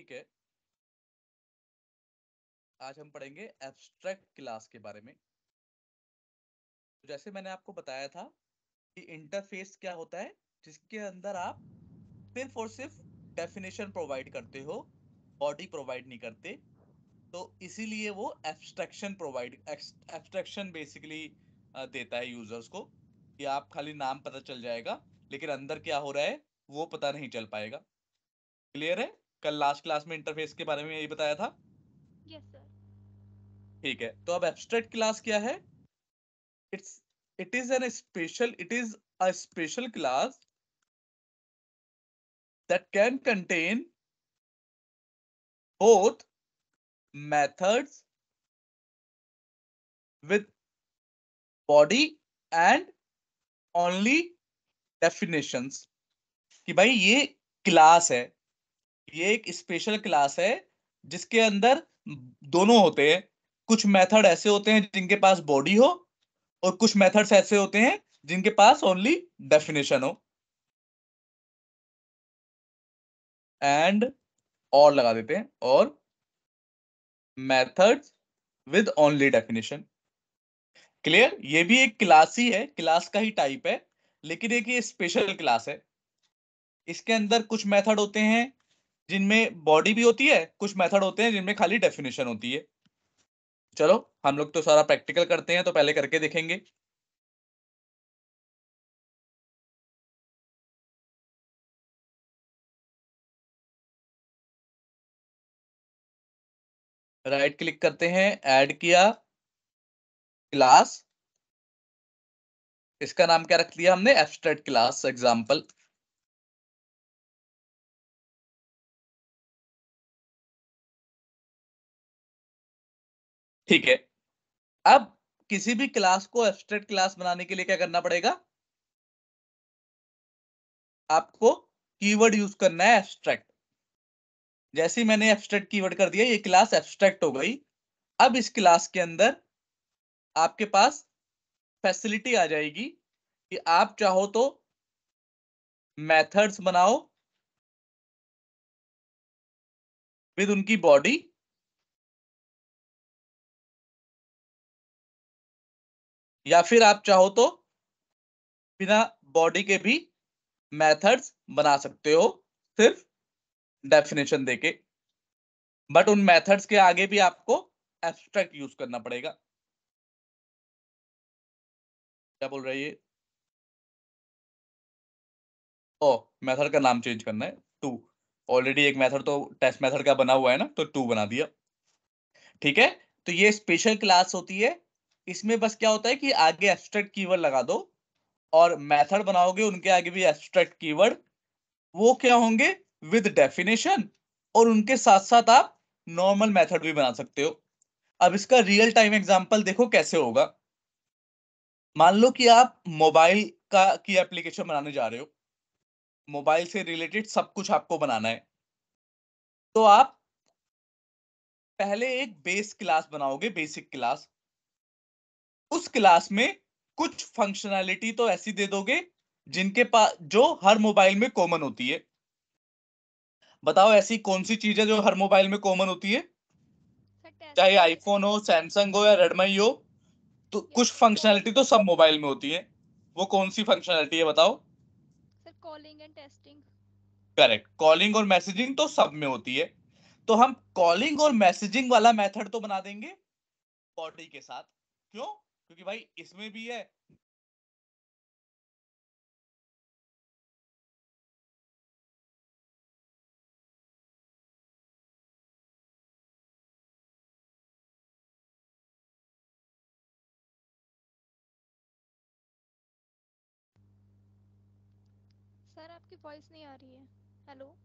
ठीक है, आज हम पढ़ेंगे एब्स्ट्रैक्ट क्लास के बारे में। तो जैसे मैंने आपको बताया था कि इंटरफेस क्या होता है, जिसके अंदर आप सिर्फ और सिर्फ डेफिनेशन प्रोवाइड करते हो, बॉडी प्रोवाइड नहीं करते। तो इसीलिए वो एब्स्ट्रैक्शन बेसिकली देता है यूजर्स को, कि आप खाली नाम पता चल जाएगा लेकिन अंदर क्या हो रहा है वो पता नहीं चल पाएगा। क्लियर है? कल लास्ट क्लास में इंटरफेस के बारे में यही बताया था। Yes sir. ठीक है, तो अब एब्स्ट्रैक्ट क्लास क्या है? it's it is a special class that can contain both methods with body and only definitions। कि भाई ये क्लास है, ये एक स्पेशल क्लास है जिसके अंदर दोनों होते हैं। कुछ मेथड ऐसे होते हैं जिनके पास बॉडी हो, और कुछ मेथड्स ऐसे होते हैं जिनके पास ओनली डेफिनेशन हो। एंड और लगा देते हैं, और methods with only definition. Clear? ये भी एक क्लास ही है, क्लास का ही टाइप है, लेकिन एक ये स्पेशल क्लास है। इसके अंदर कुछ मेथड होते हैं जिनमें बॉडी भी होती है, कुछ मेथड होते हैं जिनमें खाली डेफिनेशन होती है। चलो हम लोग तो सारा प्रैक्टिकल करते हैं, तो पहले करके देखेंगे। राइट क्लिक करते हैं, ऐड किया क्लास। इसका नाम क्या रख दिया हमने? Abstract class example. ठीक है, अब किसी भी क्लास को एब्स्ट्रैक्ट क्लास बनाने के लिए क्या करना पड़ेगा? आपको कीवर्ड यूज करना है एब्स्ट्रैक्ट। जैसे ही मैंने एब्स्ट्रैक्ट कीवर्ड कर दिया, ये क्लास एब्स्ट्रैक्ट हो गई। अब इस क्लास के अंदर आपके पास फैसिलिटी आ जाएगी कि आप चाहो तो मेथड्स बनाओ विद उनकी बॉडी, या फिर आप चाहो तो बिना बॉडी के भी मेथड्स बना सकते हो, सिर्फ डेफिनेशन देके। बट उन मेथड्स के आगे भी आपको एब्स्ट्रैक्ट यूज करना पड़ेगा। क्या बोल रही है? ओ, मेथड का नाम चेंज करना है, टू। ऑलरेडी एक मेथड तो टेस्ट मेथड का बना हुआ है ना, तो टू बना दिया। ठीक है, तो ये स्पेशल क्लास होती है। इसमें बस क्या होता है कि आगे एब्स्ट्रैक्ट कीवर्ड लगा दो, और मेथड बनाओगे उनके आगे भी एब्स्ट्रैक्ट कीवर्ड। वो क्या होंगे? विद डेफिनेशन, और उनके साथ साथ आप नॉर्मल मेथड भी बना सकते हो। अब इसका रियल टाइम एग्जांपल देखो कैसे होगा। मान लो कि आप मोबाइल का की एप्लीकेशन बनाने जा रहे हो, मोबाइल से रिलेटेड सब कुछ आपको बनाना है। तो आप पहले एक बेस क्लास बनाओगे, बेसिक क्लास। उस क्लास में कुछ फंक्शनैलिटी तो ऐसी दे दोगे जिनके पास, जो हर मोबाइल में कॉमन होती है। बताओ ऐसी कौन सी चीज है जो हर मोबाइल में कॉमन होती है? सर चाहे टेस्टिंग। आईफोन हो, सैमसंग हो या रेडमी हो, तो यस कुछ सर। फंक्शनैलिटी तो सब मोबाइल में होती है। वो कौन सी फंक्शनैलिटी है बताओ? Sir calling and testing. Correct, calling और मैसेजिंग तो सब में होती है। तो हम कॉलिंग और मैसेजिंग वाला मेथड तो बना देंगे बॉडी के साथ। क्यों? क्योंकि भाई इसमें भी है। सर आपकी वॉइस नहीं आ रही है। हेलो।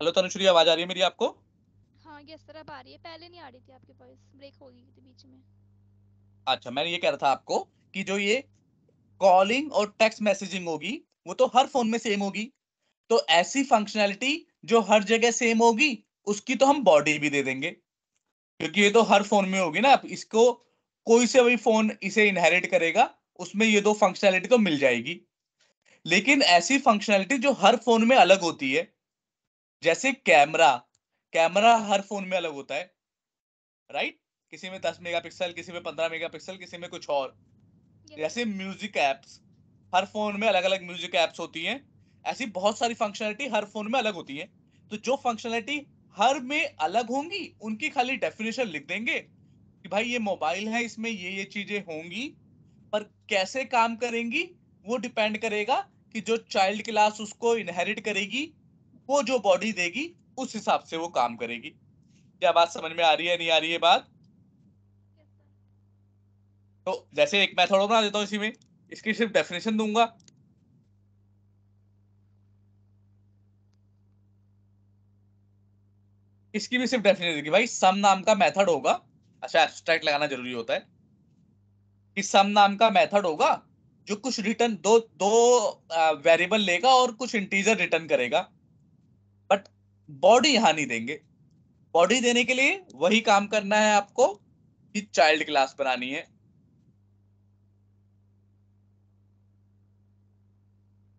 हेलो तनुश्री, आवाज आ रही है मेरी आपको? हाँ यस सर, अब आ रही है, पहले नहीं आ रही थी आपकी वॉइस, ब्रेक हो गई थी बीच में। अच्छा, मैंने ये कह रहा था आपको कि जो ये कॉलिंग और टेक्स्ट मैसेजिंग होगी वो तो हर फोन में सेम होगी। तो ऐसी फंक्शनैलिटी जो हर जगह सेम होगी उसकी तो हम बॉडी भी दे देंगे, क्योंकि ये तो हर फोन में होगी ना। अब इसको कोई से भी फोन इसे इनहेरिट करेगा, उसमें ये दो फंक्शनैलिटी तो मिल जाएगी। लेकिन ऐसी फंक्शनैलिटी जो हर फोन में अलग होती है, जैसे कैमरा। कैमरा हर फोन में अलग होता है, राइट? किसी में 10 मेगापिक्सल, किसी में 15 मेगापिक्सल, किसी में कुछ और। यस जैसे सर। म्यूजिक एप्स, हर फोन में अलग अलग म्यूजिक एप्स होती हैं। ऐसी बहुत सारी फंक्शनैलिटी हर फोन में अलग होती है। तो जो फंक्शनैलिटी हर में अलग होंगी उनकी खाली डेफिनेशन लिख देंगे कि भाई ये मोबाइल है, इसमें ये चीजें होंगी। पर कैसे काम करेंगी वो डिपेंड करेगा कि जो चाइल्ड क्लास उसको इनहेरिट करेगी वो जो बॉडी देगी उस हिसाब से वो काम करेगी। क्या बात समझ में आ रही है, नहीं आ रही है बात? Yes sir. तो जैसे एक मेथड और बना देता हूँ इसी में, इसकी सिर्फ डेफिनेशन दूंगा। इसकी भी सिर्फ डेफिनेशन देगी भाई, सम नाम का मेथड होगा। अच्छा, एब्स्ट्रैक्ट लगाना जरूरी होता है कि सम नाम का मेथड होगा जो कुछ रिटर्न दो दो वेरिएबल लेगा और कुछ इंटीजर रिटर्न करेगा। बट बॉडी यहां नहीं देंगे। बॉडी देने के लिए वही काम करना है आपको कि चाइल्ड क्लास बनानी है।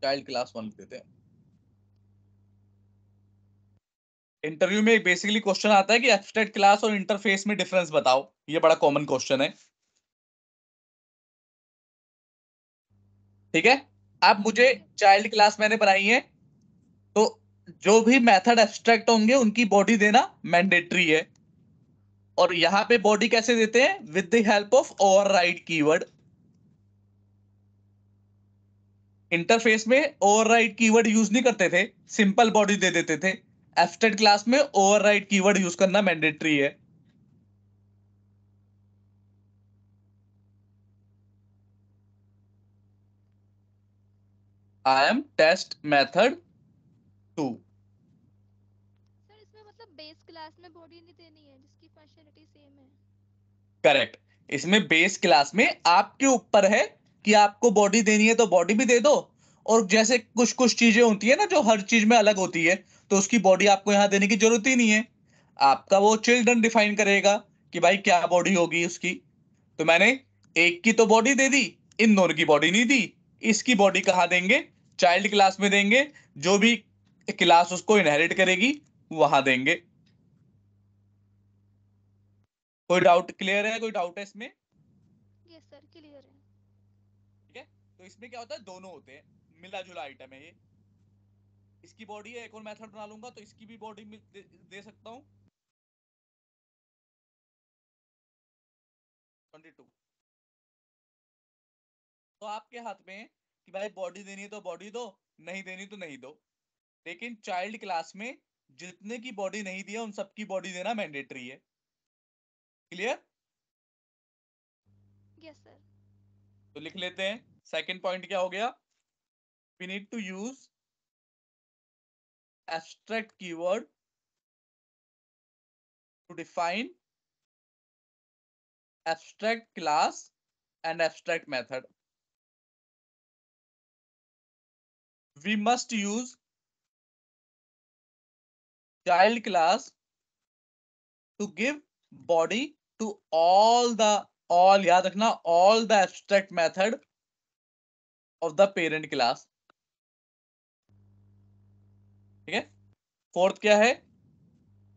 चाइल्ड क्लास 1 देते हैं। इंटरव्यू में बेसिकली क्वेश्चन आता है कि एब्स्ट्रैक्ट क्लास और इंटरफेस में डिफरेंस बताओ। ये बड़ा कॉमन क्वेश्चन है, ठीक है? अब मुझे चाइल्ड क्लास मैंने बनाई है, तो जो भी मेथड एब्स्ट्रैक्ट होंगे उनकी बॉडी देना मैंडेटरी है। और यहां पे बॉडी कैसे देते हैं? With the help of override keyword. Interface में ओवरराइड कीवर्ड यूज नहीं करते थे, सिंपल बॉडी दे देते थे। एब्स्ट्रैक्ट क्लास में ओवरराइड कीवर्ड यूज करना मैंडेटरी है। I am test method 2। Sir इसमें मतलब बेस क्लास में बॉडी नहीं देनी है जिसकी फंक्शनलिटी सेम है? करेक्ट। इसमें बेस क्लास में आपके ऊपर है कि आपको बॉडी देनी है तो बॉडी भी दे दो। और जैसे कुछ कुछ चीजें होती है ना जो हर चीज में अलग होती है, तो उसकी बॉडी आपको यहां देने की जरूरत ही नहीं है। आपका वो चिल्ड्रन डिफाइन करेगा कि भाई क्या बॉडी होगी उसकी। तो मैंने एक की तो बॉडी दे दी, इन दोनों की बॉडी नहीं दी। इसकी बॉडी कहाँ देंगे? चाइल्ड क्लास में देंगे। जो भी क्लास उसको इनहेरिट करेगी वहां देंगे। कोई डाउट? क्लियर है? कोई डाउट है इसमें? यस सर, क्लियर है। ठीक है। तो इसमें क्या होता है, दोनों होते हैं, मिला जुला आइटम है ये। इसकी बॉडी है, एक और मेथड बना लूंगा तो इसकी भी बॉडी दे सकता हूँ। 22। तो आपके हाथ में है कि भाई बॉडी देनी है तो बॉडी दो, नहीं देनी तो नहीं दो। लेकिन चाइल्ड क्लास में जितने की बॉडी नहीं दिया उन सबकी बॉडी देना मैंडेटरी है। क्लियर? Yes sir. तो लिख लेते हैं। सेकंड पॉइंट क्या हो गया? We need to use abstract keyword to define abstract class and abstract method. We must use child class to give body to all याद रखना, all the abstract method of the parent class। ठीक है। Fourth क्या है?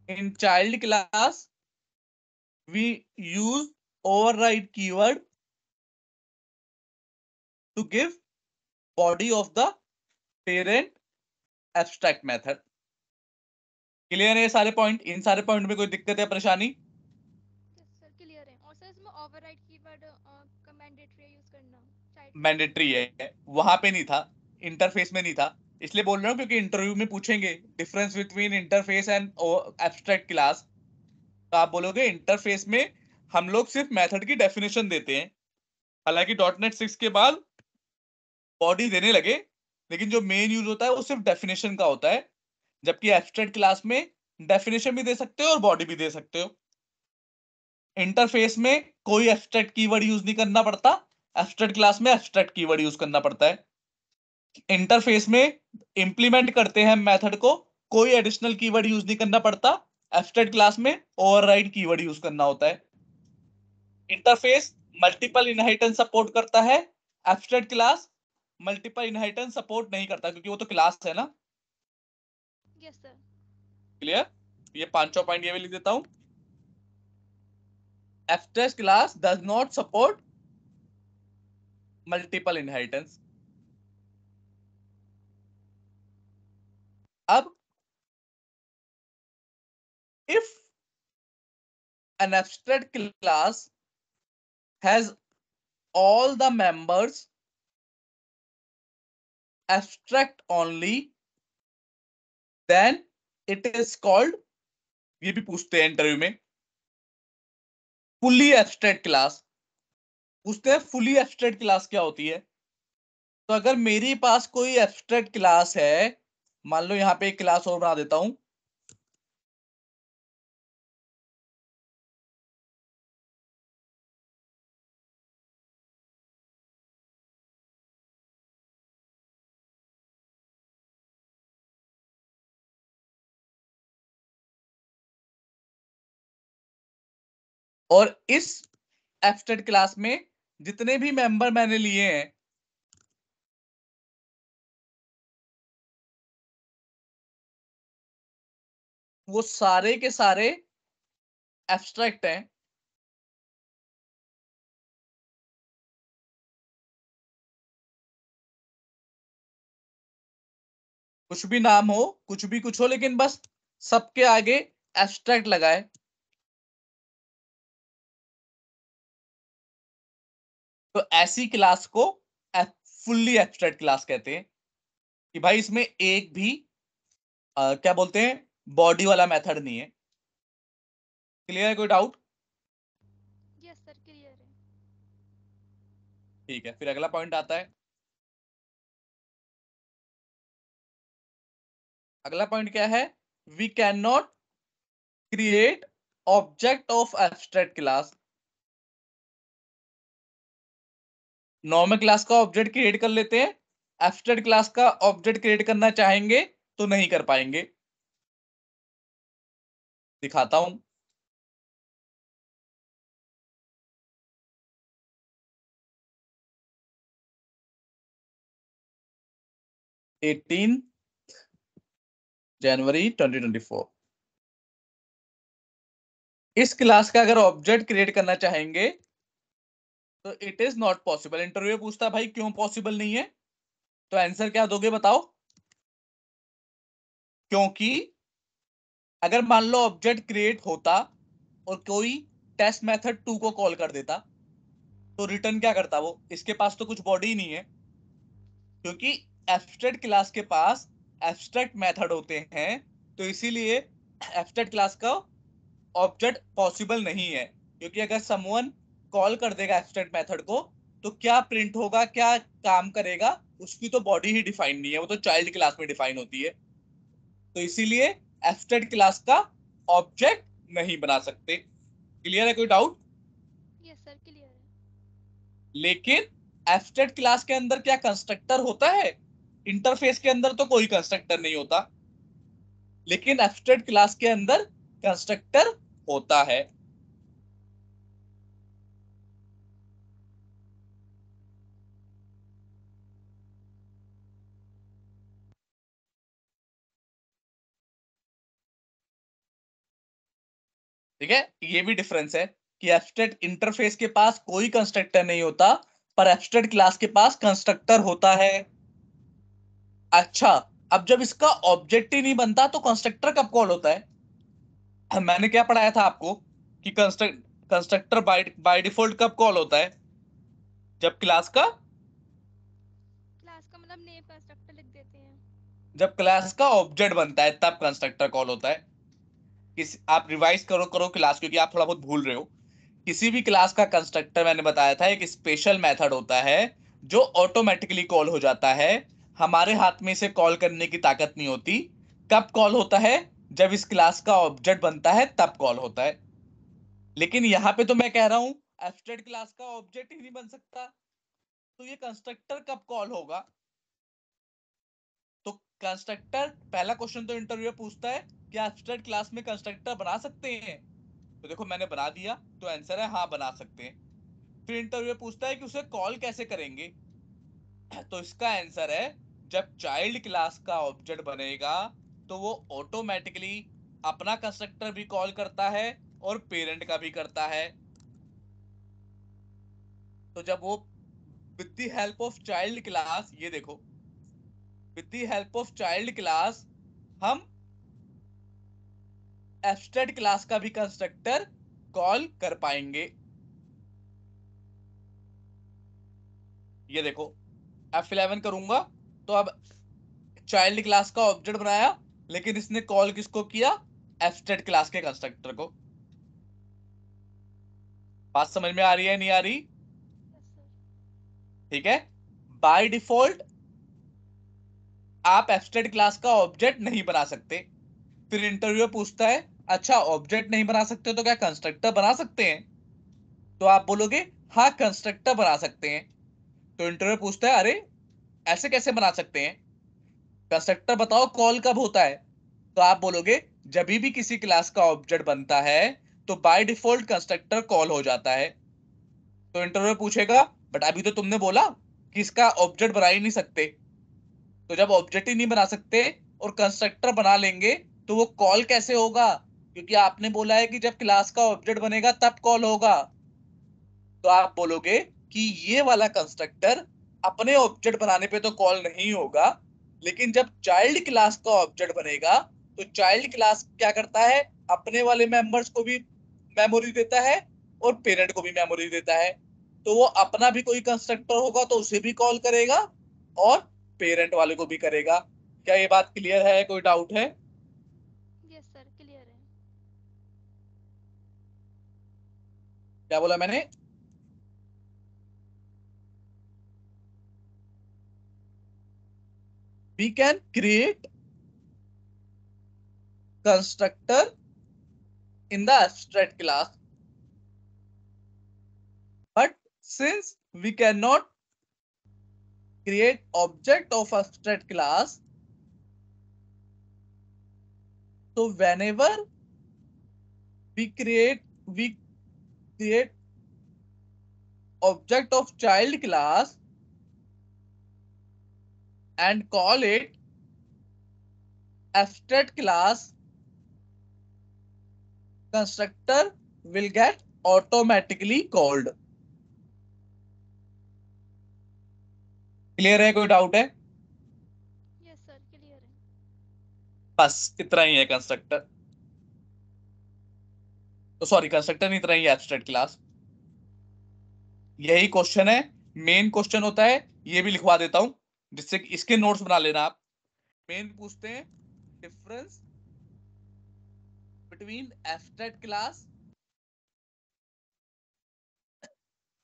in child class we use override keyword to give body of the parent abstract method। Clear है ये सारे point? इन सारे पॉइंट में कोई दिक्कत है, परेशानी? यस सर, क्लियर है। और सर इसमें ओवरराइड कीवर्ड का मैंडेटरी यूज करना चाइल्ड क्लास में? मैंडेटरी है, वहां पे नहीं था, इंटरफेस में नहीं था। इसलिए बोल रहा हूँ क्योंकि इंटरव्यू में पूछेंगे difference between interface and abstract class. तो आप बोलोगे इंटरफेस में हम लोग सिर्फ मेथड की डेफिनेशन देते हैं। हालांकि .NET 6 के बाद बॉडी देने लगे, लेकिन जो मेन यूज होता है वो सिर्फ डेफिनेशन का होता है जबकि एब्स्ट्रैक्ट क्लास में डेफिनेशन भी दे सकते हो और बॉडी भी दे सकते हो। इंटरफेस में कोई एब्स्ट्रैक्ट कीवर्ड यूज नहीं करना पड़ता, एब्स्ट्रैक्ट क्लास में एब्स्ट्रैक्ट कीवर्ड यूज करना पड़ता है। इंटरफेस में इंप्लीमेंट करते हैं मेथड को, कोई एडिशनल कीवर्ड यूज नहीं करना पड़ता, एब्स्ट्रैक्ट क्लास में ओवरराइड कीवर्ड यूज करना होता है। इंटरफेस मल्टीपल इनहेरिटेंस सपोर्ट करता है, abstract class multiple inheritance support नहीं करता क्योंकि वो तो क्लास है ना। Yes sir. क्लियर? ये पांचों पॉइंट ये भी लिख देता हूं। Abstract class does not support multiple inheritance. अब if an abstract class has all the members abstract only, then it is called, ये भी पूछते हैं इंटरव्यू में, फुल्ली एब्स्ट्रैक्ट क्लास। पूछते हैं फुल्ली एब्स्ट्रैक्ट क्लास क्या होती है। तो अगर मेरे पास कोई एब्स्ट्रैक्ट क्लास है, मान लो यहां पे एक क्लास और बना देता हूं, और इस एब्स्ट्रैक्ट क्लास में जितने भी मेंबर मैंने लिए हैं वो सारे के सारे एब्स्ट्रैक्ट हैं। कुछ भी नाम हो, कुछ भी कुछ हो, लेकिन बस सबके आगे एब्स्ट्रैक्ट लगाए, तो ऐसी क्लास को फुल्ली एब्स्ट्रैक्ट क्लास कहते हैं। कि भाई इसमें एक भी क्या बोलते हैं, बॉडी वाला मेथड नहीं है। क्लियर है? कोई डाउट? यस सर क्लियर है। ठीक है, फिर अगला पॉइंट आता है। अगला पॉइंट क्या है? We can not create object of abstract class. Normal class का ऑब्जेक्ट क्रिएट कर लेते हैं, एब्स्ट्रैक्ट क्लास का ऑब्जेक्ट क्रिएट करना चाहेंगे तो नहीं कर पाएंगे। दिखाता हूं। जनवरी 2024। इस क्लास का अगर ऑब्जेक्ट क्रिएट करना चाहेंगे तो it is not possible. Interview पूछता है भाई क्यों पॉसिबल नहीं है, तो आंसर क्या दोगे बताओ? क्योंकि अगर मान लो ऑब्जेक्ट क्रिएट होता और कोई टेस्ट मेथड 2 को कॉल कर देता तो रिटर्न क्या करता वो? इसके पास तो कुछ बॉडी ही नहीं है, क्योंकि एब्स्ट्रैक्ट क्लास के पास एब्स्ट्रैक्ट मेथड होते हैं, तो इसीलिए एब्स्ट्रैक्ट क्लास का ऑब्जेक्ट पॉसिबल नहीं है। क्योंकि अगर समवन कॉल कर देगा एब्स्ट्रैक्ट मेथड को तो क्या प्रिंट होगा, क्या काम करेगा, उसकी तो बॉडी ही डिफाइन नहीं है, वो तो चाइल्ड क्लास में डिफाइन होती है। तो इसीलिए एब्स्ट्रैक्ट क्लास का ऑब्जेक्ट नहीं बना सकते। क्लियर है? कोई डाउट? यस सर क्लियर है। लेकिन एब्स्ट्रैक्ट क्लास के अंदर क्या कंस्ट्रक्टर होता है? इंटरफेस के अंदर तो कोई कंस्ट्रक्टर नहीं होता, लेकिन एब्स्ट्रैक्ट क्लास के अंदर कंस्ट्रक्टर होता है। ठीक है, ये भी डिफरेंस है कि एब्स्ट्रैक्ट इंटरफेस के पास कोई कंस्ट्रक्टर नहीं होता, पर एब्स्ट्रैक्ट क्लास के पास कंस्ट्रक्टर होता है। अच्छा, अब जब इसका ऑब्जेक्ट ही नहीं बनता तो कंस्ट्रक्टर कब कॉल होता है? मैंने क्या पढ़ाया था आपको कि कंस्ट्रक्टर बाय डिफॉल्ट कब कॉल होता है? जब क्लास का क्लास का मतलब नेम कंस्ट्रक्टर लिख देते हैं। जब क्लास का ऑब्जेक्ट बनता है तब कंस्ट्रक्टर कॉल होता है। आप रिवाइज करो करो क्लास, क्योंकि आप थोड़ा बहुत भूल रहे हो। किसी भी क्लास का कंस्ट्रक्टर मैंने बताया था एक स्पेशल मेथड होता है जो ऑटोमेटिकली कॉल हो जाता है, हमारे हाथ में इसे कॉल करने की ताकत नहीं होती। कब कॉल होता है? जब इस क्लास का ऑब्जेक्ट बनता है तब कॉल होता है। लेकिन यहाँ पे तो मैं कह रहा हूं एब्स्ट्रैक्ट क्लास का ऑब्जेक्ट ही नहीं बन सकता, तो ये कंस्ट्रक्टर कब कॉल होगा? तो कंस्ट्रक्टर, पहला क्वेश्चन तो इंटरव्यू पूछता है क्या एब्स्ट्रैक्ट क्लास में कंस्ट्रक्टर बना सकते हैं? तो देखो मैंने बना दिया, तो आंसर है हाँ बना सकते हैं। फिर इंटरव्यू पूछता है कि उसे कॉल कैसे करेंगे? तो इसका आंसर है जब चाइल्ड क्लास का ऑब्जेक्ट बनेगा तो वो ऑटोमेटिकली अपना कंस्ट्रक्टर भी कॉल करता है और पेरेंट का भी करता है। तो जब वो with the help of child class, ये देखो, with the help of child class हम एब्स्ट्रैक्ट क्लास का भी कंस्ट्रक्टर कॉल कर पाएंगे। ये देखो F11 करूंगा तो अब चाइल्ड क्लास का ऑब्जेक्ट बनाया, लेकिन इसने कॉल किसको किया? एब्स्ट्रैक्ट क्लास के कंस्ट्रक्टर को। बात समझ में आ रही है नहीं आ रही? Yes sir. ठीक है। बाय डिफॉल्ट आप एब्स्ट्रैक्ट क्लास का ऑब्जेक्ट नहीं बना सकते। फिर इंटरव्यू पूछता है अच्छा ऑब्जेक्ट नहीं बना सकते तो क्या कंस्ट्रक्टर बना सकते हैं? तो आप बोलोगे हाँ कंस्ट्रक्टर बना सकते हैं। तो इंटरव्यू पूछता है अरे ऐसे कैसे बना सकते हैं, कंस्ट्रक्टर बताओ कॉल कब होता है? तो आप बोलोगे जब भी किसी क्लास का ऑब्जेक्ट बनता है तो बाय डिफॉल्ट कंस्ट्रक्टर कॉल हो जाता है। तो इंटरव्यू पूछेगा बट अभी तो तुमने बोला कि इसका ऑब्जेक्ट बना ही नहीं सकते। तो जब ऑब्जेक्ट ही नहीं बना सकते और कंस्ट्रक्टर बना लेंगे तो वो कॉल कैसे होगा? क्योंकि आपने बोला है कि जब क्लास का ऑब्जेक्ट बनेगा तब कॉल होगा। तो आप बोलोगे कि ये वाला कंस्ट्रक्टर अपने ऑब्जेक्ट बनाने पे तो कॉल नहीं होगा, लेकिन जब चाइल्ड क्लास का ऑब्जेक्ट बनेगा तो चाइल्ड क्लास क्या करता है? अपने वाले मेंबर्स को भी मेमोरी देता है और पेरेंट को भी मेमोरी देता है। तो वो अपना भी कोई कंस्ट्रक्टर होगा तो उसे भी कॉल करेगा और पेरेंट वाले को भी करेगा। क्या ये बात क्लियर है? कोई डाउट है? यस सर, क्लियर है। क्या बोला मैंने? We can create constructor in the abstract class, but since we cannot create object of abstract class, so whenever we create object of child class and call it abstract class, constructor will get automatically called. Clear है? कोई doubt है? Yes sir, clear है। बस इतना ही है constructor, तो sorry constructor नहीं, इतना ही है एब्स्ट्रैक्ट क्लास। यही क्वेश्चन है, मेन क्वेश्चन होता है। ये भी लिखवा देता हूं जिससे कि इसके नोट्स बना लेना आप। मेन पूछते हैं difference between abstract class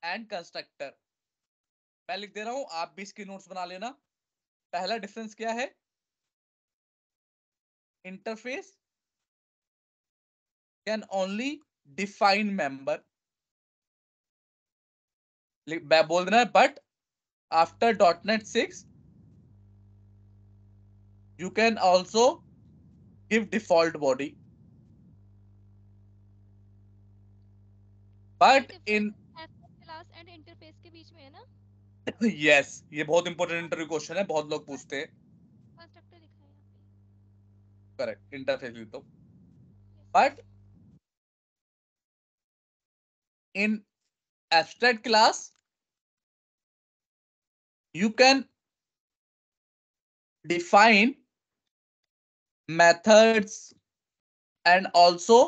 and constructor. मैं लिख दे रहा हूं, आप भी इसके नोट्स बना लेना। पहला डिफरेंस क्या है? Interface can only define member. बोल देना है but after .NET 6 you can also give default body, sir but difference in abstract class and interface के बीच में है ना? yes, ये बहुत इंपॉर्टेंट इंटरव्यू क्वेश्चन है, बहुत लोग पूछते हैं। कंस्ट्रक्टर लिखा है यहाँ करेक्ट, इंटरफेस भी तो। पे। But in abstract class you can define methods and also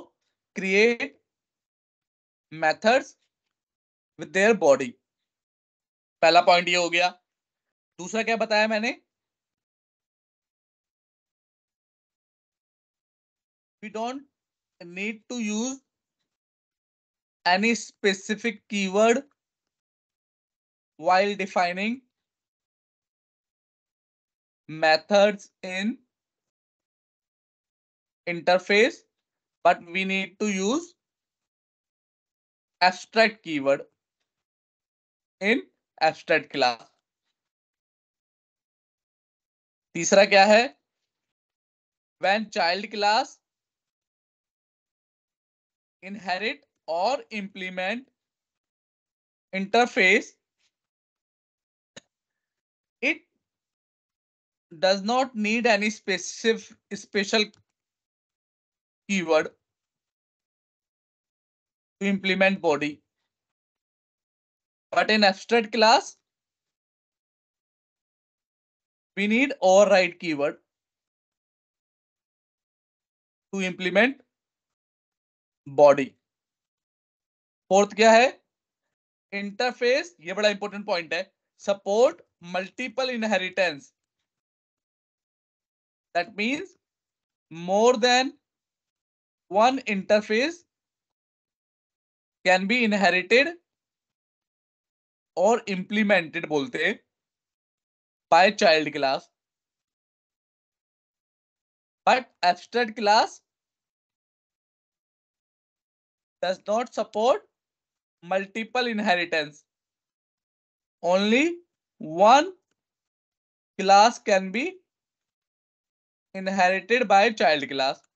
create methods with their body। पहला पॉइंट ये हो गया। दूसरा क्या बताया मैंने? we don't need to use any specific keyword while defining methods in interface, but we need to use abstract keyword in abstract class. तीसरा क्या है? When child class inherit or implement interface, it does not need any special keyword to implement body. But in abstract class, we need override keyword to implement body. Fourth क्या है? Interface, ये बड़ा important point है, support multiple inheritance. That means more than one interface can be inherited or implemented बोलते हैं by child class, but abstract class does not support multiple inheritance. Only one class can be inherited by child class.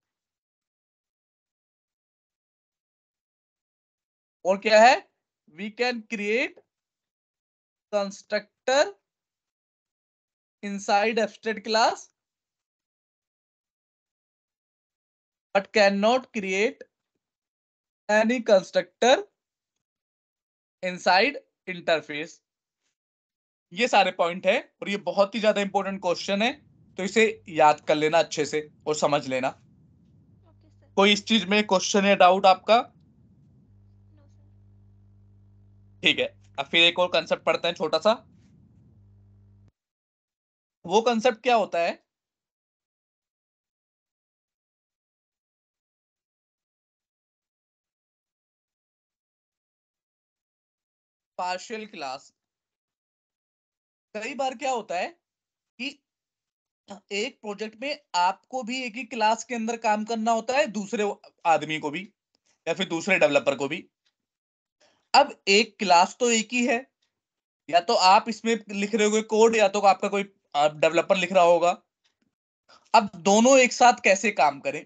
और क्या है? We can create constructor inside abstract class, but cannot create any constructor inside interface. ये सारे point है और ये बहुत ही ज्यादा इंपॉर्टेंट क्वेश्चन है, तो इसे याद कर लेना अच्छे से और समझ लेना. Okay sir. कोई इस चीज में क्वेश्चन या डाउट आपका? No sir. ठीक है, अब फिर एक और कंसेप्ट पढ़ते हैं छोटा सा. वो कंसेप्ट क्या होता है? Partial class. कई बार क्या होता है कि एक प्रोजेक्ट में आपको भी एक ही क्लास के अंदर काम करना होता है, दूसरे आदमी को भी या फिर दूसरे डेवलपर को भी. अब एक क्लास तो एक ही है, या तो आप इसमें लिख रहे हो कोड या तो आपका कोई डेवलपर लिख रहा होगा. अब दोनों एक साथ कैसे काम करें?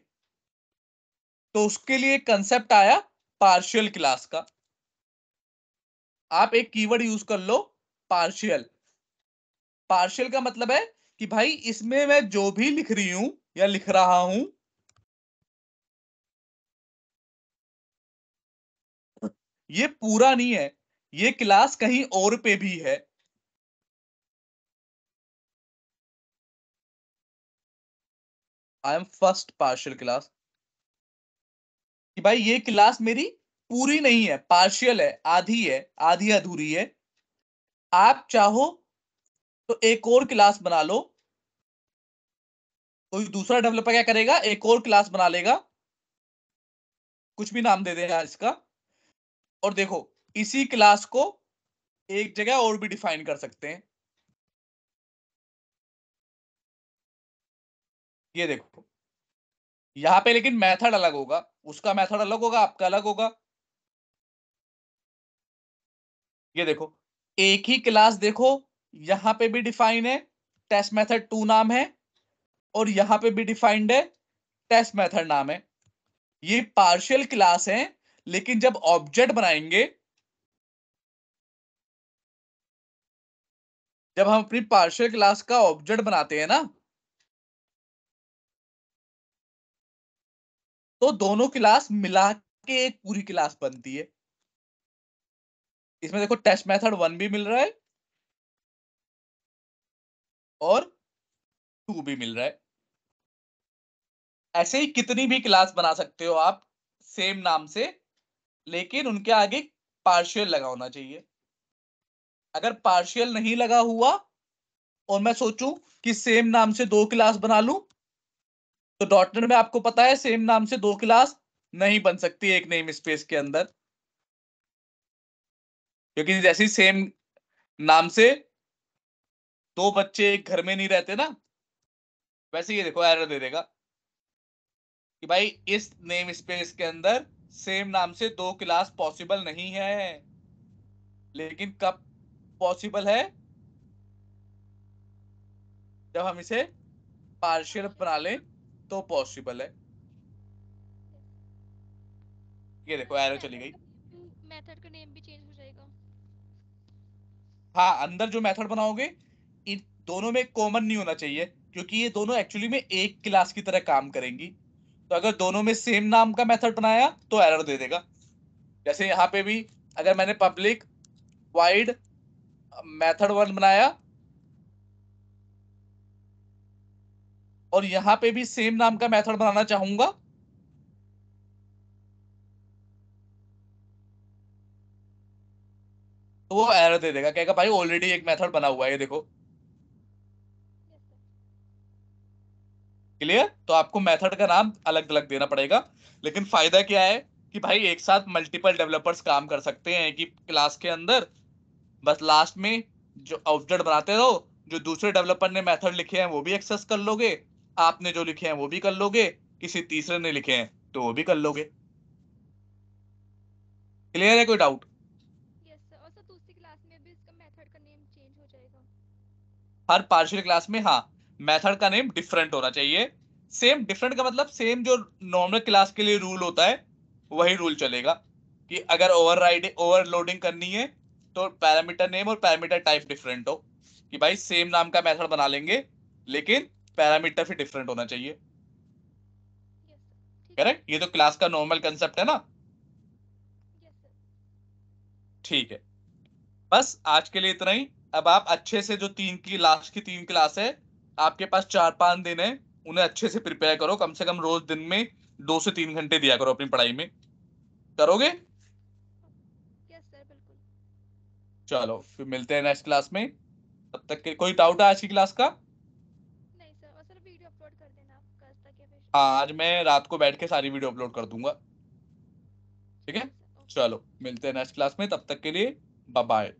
तो उसके लिए कंसेप्ट आया पार्शियल क्लास का. आप एक कीवर्ड यूज कर लो, पार्शियल. पार्शियल का मतलब है कि भाई इसमें मैं जो भी लिख रही हूं या लिख रहा हूं, ये पूरा नहीं है, ये क्लास कहीं और पे भी है. I M first partial class. कि भाई ये क्लास मेरी पूरी नहीं है, पार्शियल है, आधी है, आधी अधूरी है. आप चाहो तो एक और क्लास बना लो. कोई दूसरा डेवलपर क्या करेगा? एक और क्लास बना लेगा, कुछ भी नाम दे देगा इसका, और देखो इसी क्लास को एक जगह और भी डिफाइन कर सकते हैं. ये देखो यहां पे लेकिन मेथड अलग होगा, उसका मेथड अलग होगा, आपका अलग होगा. ये देखो एक ही क्लास, देखो यहां पे भी डिफाइन है, टेस्ट मेथड 2 नाम है, और यहां पे भी डिफाइंड है, टेस्ट मेथड नाम है. ये पार्शियल क्लास है, लेकिन जब ऑब्जेक्ट बनाएंगे, जब हम अपनी पार्शियल क्लास का ऑब्जेक्ट बनाते हैं ना, तो दोनों क्लास मिला के एक पूरी क्लास बनती है. इसमें देखो टेस्ट मेथड 1 भी मिल रहा है और 2 भी मिल रहा है. ऐसे ही कितनी भी क्लास बना सकते हो आप सेम नाम से, लेकिन उनके आगे पार्शियल लगा होना चाहिए. अगर पार्शियल नहीं लगा हुआ और मैं सोचूं कि सेम नाम से 2 क्लास बना लूं, तो डॉटनेट में आपको पता है सेम नाम से 2 क्लास नहीं बन सकती एक नेम स्पेस के अंदर, क्योंकि जैसे ही सेम नाम से 2 बच्चे एक घर में नहीं रहते ना, वैसे ये देखो एरर दे देगा. कि भाई इस नेम स्पेस के अंदर सेम नाम से 2 क्लास पॉसिबल नहीं है, लेकिन कब पॉसिबल है? जब हम इसे पार्शियल बना लें तो पॉसिबल है। ये सर देखो ये एरो चली गई। मेथड का नेम भी चेंज हो जाएगा? हाँ, अंदर जो मेथड बनाओगे इन दोनों में कॉमन नहीं होना चाहिए, क्योंकि ये दोनों एक्चुअली में एक क्लास की तरह काम करेंगी। तो अगर दोनों में सेम नाम का मेथड बनाया तो एरर दे देगा। जैसे यहाँ पे भी अगर मैंने पब्लिक वाइड मेथड 1 बनाया और यहाँ पे भी सेम नाम का मेथड बनाना चाहूंगा, तो वो एरर दे देगा, कहेगा भाई ऑलरेडी एक मेथड बना हुआ है, ये देखो। Yes sir. क्लियर? तो आपको मेथड का नाम अलग अलग देना पड़ेगा। लेकिन फायदा क्या है कि भाई एक साथ मल्टीपल डेवलपर्स काम कर सकते हैं कि क्लास के अंदर। बस लास्ट में जो ऑब्जेक्ट बनाते रहो, जो दूसरे डेवलपर ने मेथड लिखे हैं वो भी एक्सेस कर लोगे, आपने जो लिखे हैं वो भी कर लोगे, किसी तीसरे ने लिखे हैं तो वो भी कर लोगे। क्लियर है? कोई डाउट? यस सर, और सर दूसरी क्लास में भी इसका मेथड का नेम चेंज हो जाएगा? हर पार्शियल क्लास में हाँ, मेथड का नेम डिफरेंट होना चाहिए। सेम डिफरेंट का मतलब सेम जो नॉर्मल क्लास के लिए रूल होता है वही रूल चलेगा। कि अगर ओवरलोडिंग करनी है तो पैरामीटर नेम और पैरामीटर टाइप डिफरेंट हो। कि भाई सेम नाम का मेथड बना लेंगे लेकिन पैरामीटर फिर डिफरेंट होना चाहिए। यस सर, ठीक है। करेक्ट? ये तो क्लास का नॉर्मल कंसेप्ट है ना। Yes sir. ठीक है, बस आज के लिए इतना ही। अब आप अच्छे से जो लास्ट की 3 क्लास है, आपके पास 4-5 दिन है, उन्हें अच्छे से प्रिपेयर करो। कम से कम रोज दिन में 2 से 3 घंटे दिया करो अपनी पढ़ाई में। करोगे? यस सर, बिल्कुल। चलो फिर मिलते हैं नेक्स्ट क्लास में। तब तक के कोई डाउट है आज की क्लास का? नहीं सर, और सर वीडियो अपलोड कर देना आप कल तक या फिर हाँ, शाम आज तक। मैं रात को बैठ के सारी वीडियो अपलोड कर दूंगा। ठीक ठीक है, है सर, ओके। चलो मिलते हैं नेक्स्ट क्लास में, तब तक के लिए बाय बाय।